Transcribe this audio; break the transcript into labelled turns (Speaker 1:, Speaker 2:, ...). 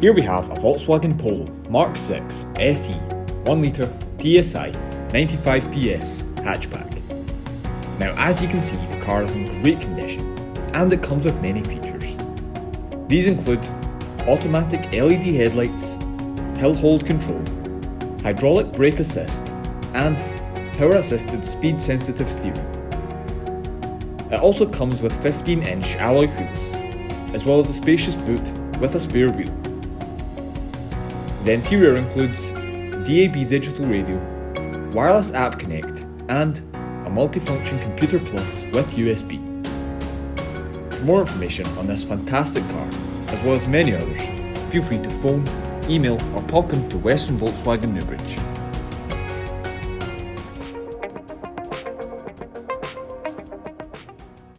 Speaker 1: Here we have a Volkswagen Polo Mark 6 SE 1 litre TSI 95 PS hatchback. Now, as you can see, the car is in great condition and it comes with many features. These include automatic LED headlights, hill hold control, hydraulic brake assist and power assisted speed sensitive steering. It also comes with 15-inch alloy wheels, as well as a spacious boot with a spare wheel. The interior includes DAB digital radio, wireless app connect and a multifunction computer plus with USB. For more information on this fantastic car, as well as many others, feel free to phone, email or pop into Western Volkswagen Newbridge.